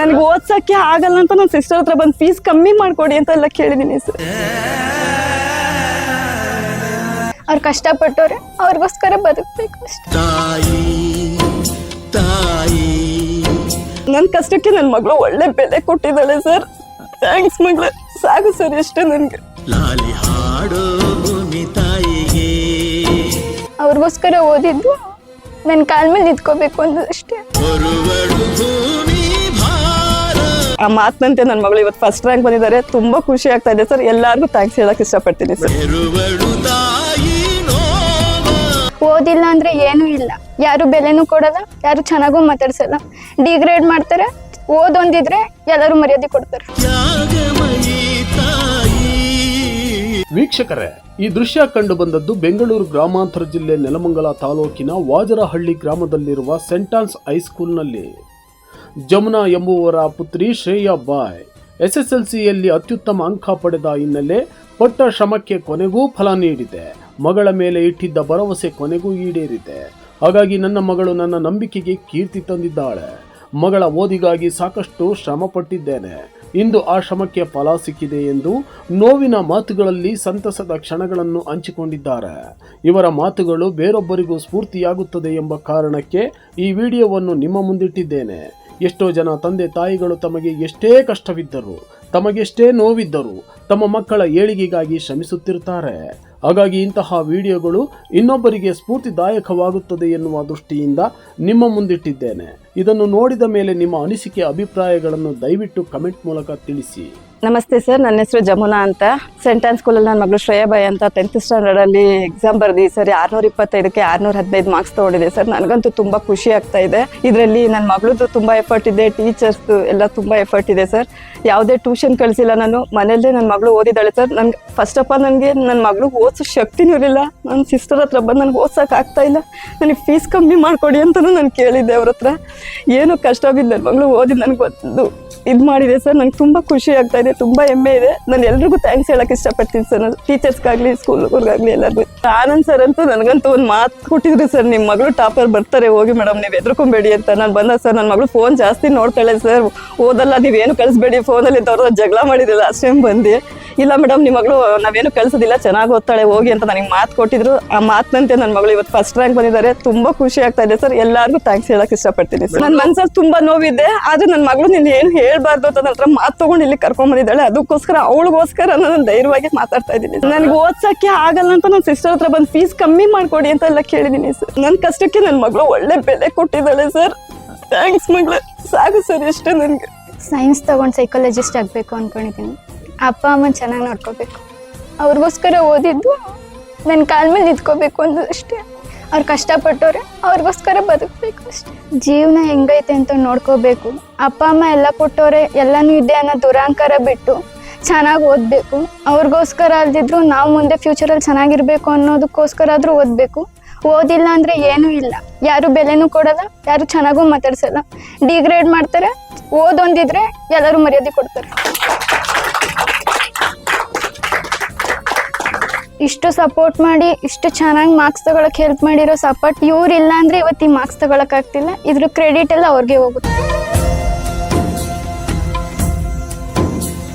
ನನಗೆ ಓದ್ಸಕ್ಕೆ ಆಗಲ್ಲ ಅಂತ ನನ್ನ ಸಿಸ್ಟರ್ ಹತ್ರ ಬಂದು ಫೀಸ್ ಕಮ್ಮಿ ಮಾಡ್ಕೊಡಿ ಅಂತ ಎಲ್ಲ ಕೇಳಿದೀನಿ ಸರ್. ಅವ್ರು ಕಷ್ಟಪಟ್ಟವ್ರೆ, ಅವ್ರಿಗೋಸ್ಕರ ಬದುಕಬೇಕು ಅಷ್ಟೇ. ನನ್ನ ಕಷ್ಟಕ್ಕೆ ನನ್ನ ಮಗಳು ಒಳ್ಳೆ ಬೆಲೆ ಕೊಟ್ಟಿದ್ದಾಳೆ ಸರ್. ಥ್ಯಾಂಕ್ಸ್ ಮಗಳೇ, ಸಾಕು ಸರ್ ಎಷ್ಟೇ ನನಗೆ. ಅವ್ರಿಗೋಸ್ಕರ ಓದಿದ್ದು ನನ್ನ ಕಾಲ ಮೇಲೆ ನಿಂತ್ಕೋಬೇಕು ಅನ್ನೋದಷ್ಟೇ. ಆ ಮಾತಿನಂತೆ ನನ್ನ ಮಗಳು ಇವತ್ತು ಫಸ್ಟ್ ರ್ಯಾಂಕ್ ಬಂದಿದ್ದಾರೆ. ತುಂಬಾ ಖುಷಿ ಆಗ್ತಾ ಇದೆ ಸರ್. ಎಲ್ಲಾರ್ಗು ಥ್ಯಾಂಕ್ಸ್ ಹೇಳಕ್ ಇಷ್ಟಪಡ್ತೀನಿ ಸರ್. ಓದಿಲ್ಲ ಅಂದ್ರೆ ಏನೂ ಇಲ್ಲ, ಯಾರು ಬೆಲೆನೂ ಕೊಡಲ್ಲ, ಯಾರು ಚೆನ್ನಾಗೂ ಮಾತಾಡ್ಸಲ್ಲ, ಡಿಗ್ರೇಡ್ ಮಾಡ್ತಾರೆ. ಓದೊಂದಿದ್ರೆ ಎಲ್ಲರೂ ಮರ್ಯಾದೆ ಕೊಡ್ತಾರೆ. ವೀಕ್ಷಕರೇ, ಈ ದೃಶ್ಯ ಕಂಡು ಬಂದದ್ದು ಬೆಂಗಳೂರು ಗ್ರಾಮಾಂತರ ಜಿಲ್ಲೆ ನೆಲಮಂಗಲ ತಾಲೂಕಿನ ವಾಜರಹಳ್ಳಿ ಗ್ರಾಮದಲ್ಲಿರುವ ಸೆಂಟ್ ಆನ್ಸ್ ಹೈಸ್ಕೂಲ್ನಲ್ಲಿ ಜಮುನಾ ಎಂಬುವರ ಪುತ್ರಿ ಶ್ರೇಯಾ ಬಾಯ್ SSLCಯಲ್ಲಿ ಅತ್ಯುತ್ತಮ ಅಂಕ ಪಡೆದ ಹಿನ್ನೆಲೆ ಪಟ್ಟ ಶ್ರಮಕ್ಕೆ ಕೊನೆಗೂ ಫಲ ನೀಡಿದೆ. ಮಗಳ ಮೇಲೆ ಇಟ್ಟಿದ್ದ ಭರವಸೆ ಕೊನೆಗೂ ಈಡೇರಿದೆ. ಹಾಗಾಗಿ ನನ್ನ ಮಗಳು ನನ್ನ ನಂಬಿಕೆಗೆ ಕೀರ್ತಿ ತಂದಿದ್ದಾಳೆ. ಮಗಳ ಓದಿಗಾಗಿ ಸಾಕಷ್ಟು ಶ್ರಮ ಪಟ್ಟಿದ್ದೇನೆ. ಇಂದು ಆ ಶ್ರಮಕ್ಕೆ ಫಲ ಸಿಕ್ಕಿದೆ ಎಂದು ನೋವಿನ ಮಾತುಗಳಲ್ಲಿ ಸಂತಸದ ಕ್ಷಣಗಳನ್ನು ಹಂಚಿಕೊಂಡಿದ್ದಾರೆ. ಇವರ ಮಾತುಗಳು ಬೇರೊಬ್ಬರಿಗೂ ಸ್ಫೂರ್ತಿಯಾಗುತ್ತದೆ ಎಂಬ ಕಾರಣಕ್ಕೆ ಈ ವಿಡಿಯೋವನ್ನು ನಿಮ್ಮ ಮುಂದಿಟ್ಟಿದ್ದೇನೆ. ಎಷ್ಟೋ ಜನ ತಂದೆ ತಾಯಿಗಳು ತಮಗೆ ಎಷ್ಟೇ ಕಷ್ಟವಿದ್ದರೂ, ತಮಗೆಷ್ಟೇ ನೋವಿದ್ದರೂ ತಮ್ಮ ಮಕ್ಕಳ ಏಳಿಗೆಗಾಗಿ ಶ್ರಮಿಸುತ್ತಿರುತ್ತಾರೆ. ಹಾಗಾಗಿ ಇಂತಹ ವಿಡಿಯೋಗಳು ಇನ್ನೊಬ್ಬರಿಗೆ ಸ್ಫೂರ್ತಿದಾಯಕವಾಗುತ್ತದೆ ಎನ್ನುವ ದೃಷ್ಟಿಯಿಂದ ನಿಮ್ಮ ಮುಂದಿಟ್ಟಿದ್ದೇನೆ. ಇದನ್ನು ನೋಡಿದ ಮೇಲೆ ನಿಮ್ಮ ಅನಿಸಿಕೆ ಅಭಿಪ್ರಾಯಗಳನ್ನು ದಯವಿಟ್ಟು ಕಮೆಂಟ್ ಮೂಲಕ ತಿಳಿಸಿ. ನಮಸ್ತೆ ಸರ್, ನನ್ನ ಹೆಸರು ಜಮುನಾ ಅಂತ. ಸೆಂಟ್ ಆನ್ಸ್ ಸ್ಕೂಲಲ್ಲಿ ನನ್ನ ಮಗಳು ಶ್ರೇಯಾ ಬಾಯ್ ಅಂತ 10th ಸ್ಟ್ಯಾಂಡರ್ಡಲ್ಲಿ ಎಕ್ಸಾಮ್ ಬರ್ದಿ ಸರ್. 625ಕ್ಕೆ 615 ಮಾರ್ಕ್ಸ್ ತೊಗೊಂಡಿದೆ ಸರ್. ನನಗಂತೂ ತುಂಬ ಖುಷಿ ಆಗ್ತಾ ಇದೆ. ಇದರಲ್ಲಿ ನನ್ನ ಮಗಳದ್ದು ತುಂಬ ಎಫರ್ಟ್ ಇದೆ, ಟೀಚರ್ಸ್ದು ಎಲ್ಲ ತುಂಬ ಎಫರ್ಟ್ ಇದೆ ಸರ್. ಯಾವುದೇ ಟ್ಯೂಷನ್ ಕಳಿಸಿಲ್ಲ ನಾನು, ಮನೆಯಲ್ಲೇ ನನ್ನ ಮಗಳು ಓದಿದ್ದಾಳೆ ಸರ್. ನನಗೆ ಫಸ್ಟ್ ಆಫ್ ಆಲ್ ನನಗೆ ನನ್ನ ಮಗಳು ಓದಿಸೋ ಶಕ್ತಿನೂ ಇರಲಿಲ್ಲ. ನನ್ನ ಸಿಸ್ಟರ್ ಹತ್ರ ಬಂದು ನನಗೆ ಓದ್ಸೋಕೆ ಆಗ್ತಾ ಇಲ್ಲ, ನನಗೆ ಫೀಸ್ ಕಮ್ಮಿ ಮಾಡಿಕೊಡಿ ಅಂತಲೂ ನಾನು ಕೇಳಿದ್ದೆ ಅವ್ರ ಹತ್ರ. ಏನು ಕಷ್ಟ ಬಿದ್ದು ನನ್ನ ಮಗಳು ಓದಿ ನನಗೆ ಒಂದು ಇದು ಮಾಡಿದೆ ಸರ್. ನನಗೆ ತುಂಬ ಖುಷಿ ಆಗ್ತಾ ಇದೆ, ತುಂಬ ಹೆಮ್ಮೆ ಇದೆ. ನಾನು ಎಲ್ರಿಗೂ ಥ್ಯಾಂಕ್ಸ್ ಹೇಳಕ್ಕೆ ಇಷ್ಟಪಡ್ತೀನಿ ಸರ್. ಟೀಚರ್ಸ್ಗಾಗಲಿ, ಸ್ಕೂಲ್ಗಾಗಲಿ ಎಲ್ಲರಿಗೂ. ಆನಂದ್ ಸರ್ ಅಂತೂ ನನಗಂತೂ ಒಂದು ಮಾತು ಕೊಟ್ಟಿದ್ರು ಸರ್, ನಿಮ್ಮ ಮಗಳು ಟಾಪರ್ ಬರ್ತಾರೆ, ಹೋಗಿ ಮೇಡಮ್ ನೀವು ಹೆದರ್ಕೊಂಬೇಡಿ ಅಂತ. ನಾನು ಬಂದ ಸರ್, ನನ್ನ ಮಗಳು ಫೋನ್ ಜಾಸ್ತಿ ನೋಡ್ತಾಳೆ ಸರ್, ಓದಲ್ಲ, ನೀವೇನು ಕಳಿಸ್ಬೇಡಿ ಫೋನಲ್ಲಿ ಅಂತ ಅವ್ರದ್ದು ಜಗಳ ಮಾಡಿದ್ದಿಲ್ಲ. ಲಾಸ್ಟ್ ಟೈಮ್ ಬಂದು, ಇಲ್ಲ ಮೇಡಮ್ ನಿಮ್ಮ ಮಗಳು ನಾವೇನು ಕಳಿಸೋದಿಲ್ಲ, ಚೆನ್ನಾಗಿ ಓದ್ತಾಳೆ ಹೋಗಿ ಅಂತ ನನಗೆ ಮಾತು ಕೊಟ್ಟಿದ್ರು. ಆ ಮಾತಿನಂತೆ ನನ್ನ ಮಗಳು ಇವತ್ತು ಫಸ್ಟ್ ರ್ಯಾಂಕ್ ಬಂದಿದ್ದಾರೆ. ತುಂಬ ಖುಷಿ ಆಗ್ತಾ ಇದೆ ಸರ್. ಎಲ್ಲರಿಗೂ ಥ್ಯಾಂಕ್ಸ್ ಹೇಳಕ್ಕೆ ಇಷ್ಟಪಡ್ತೀನಿ ಸರ್. ನನ್ನ ಮನಸ್ಸಲ್ಲಿ ತುಂಬ ನೋವಿದೆ, ಆದರೆ ನನ್ನ ಮಗಳು ನೀನು ಏನು ಹೇಳ್ಬಾರ್ದು ಅಂತ ನನ್ನ ಹತ್ರ ಮಾತು ತೊಗೊಂಡು ಇಲ್ಲಿ ಕರ್ಕೊಂಡ್ಬಂದಿದ್ದಾಳೆ. ಅದಕ್ಕೋಸ್ಕರ ಅವಳಿಗೋಸ್ಕರ ನಾನು ಧೈರ್ಯವಾಗಿ ಮಾತಾಡ್ತಾ ಇದ್ದೀನಿ. ನನಗೆ ಓದ್ಸಕ್ಕೆ ಆಗಲ್ಲ ಅಂತ ನನ್ನ ಸಿಸ್ಟರ್ ಹತ್ರ ಬಂದು ಫೀಸ್ ಕಮ್ಮಿ ಮಾಡ್ಕೊಡಿ ಅಂತ ಎಲ್ಲ ಕೇಳಿದ್ದೀನಿ ಸರ್. ನನ್ನ ಕಷ್ಟಕ್ಕೆ ನನ್ನ ಮಗಳು ಒಳ್ಳೆ ಬೆಲೆ ಕೊಟ್ಟಿದ್ದಾಳೆ ಸರ್. ಥ್ಯಾಂಕ್ಸ್ ಮಗಳೇ, ಸಾಕು ಸರ್ ಎಷ್ಟೇ ನನಗೆ. ಸೈನ್ಸ್ ತಗೊಂಡು ಸೈಕಾಲಜಿಸ್ಟ್ ಆಗಬೇಕು ಅಂದ್ಕೊಂಡಿದ್ದೀನಿ. ಅಪ್ಪ ಅಮ್ಮನ ಚೆನ್ನಾಗಿ ನೋಡ್ಕೋಬೇಕು, ಅವ್ರಿಗೋಸ್ಕರ ಓದಿದ್ದು ನನ್ನ ಕಾಲ ಮೇಲೆ ನಿಂತ್ಕೋಬೇಕು ಅನ್ನೋದಷ್ಟೇ. ಅವ್ರು ಕಷ್ಟಪಟ್ಟವ್ರೆ, ಅವ್ರಿಗೋಸ್ಕರ ಬದುಕಬೇಕು ಅಷ್ಟೇ. ಜೀವನ ಹೆಂಗೈತೆ ಅಂತ ನೋಡ್ಕೋಬೇಕು. ಅಪ್ಪ ಅಮ್ಮ ಎಲ್ಲ ಕೊಟ್ಟವ್ರೆ, ಎಲ್ಲನೂ ಇದೆ ಅನ್ನೋ ದುರಾಂಕಾರ ಬಿಟ್ಟು ಚೆನ್ನಾಗಿ ಓದಬೇಕು. ಅವ್ರಿಗೋಸ್ಕರ ಅಲ್ದಿದ್ರು ನಾವು ಮುಂದೆ ಫ್ಯೂಚರಲ್ಲಿ ಚೆನ್ನಾಗಿರ್ಬೇಕು ಅನ್ನೋದಕ್ಕೋಸ್ಕರ ಆದರೂ ಓದಬೇಕು. ಓದಿಲ್ಲ ಅಂದರೆ ಏನೂ ಇಲ್ಲ, ಯಾರು ಬೆಲೆನೂ ಕೊಡಲ್ಲ, ಯಾರು ಚೆನ್ನಾಗೂ ಮಾತಾಡ್ಸಲ್ಲ, ಡಿಗ್ರೇಡ್ ಮಾಡ್ತಾರೆ. ಓದೊಂದಿದ್ರೆ ಎಲ್ಲರೂ ಮರ್ಯಾದೆ ಕೊಡ್ತಾರೆ. ಇಷ್ಟು ಸಪೋರ್ಟ್ ಮಾಡಿ, ಇಷ್ಟು ಚೆನ್ನಾಗಿ ಮಾರ್ಕ್ಸ್ ತಗೊಳಕ್ಕೆ ಹೆಲ್ಪ್ ಮಾಡಿರೋ ಸಪೋರ್ಟ್ ಇವ್ರಿಲ್ಲ ಅಂದರೆ ಇವತ್ತು ಈ ಮಾರ್ಕ್ಸ್ ತಗೊಳಕ್ಕಾಗ್ತಿಲ್ಲ. ಇದ್ರ ಕ್ರೆಡಿಟ್ ಎಲ್ಲ ಅವ್ರಿಗೆ ಹೋಗುತ್ತೆ.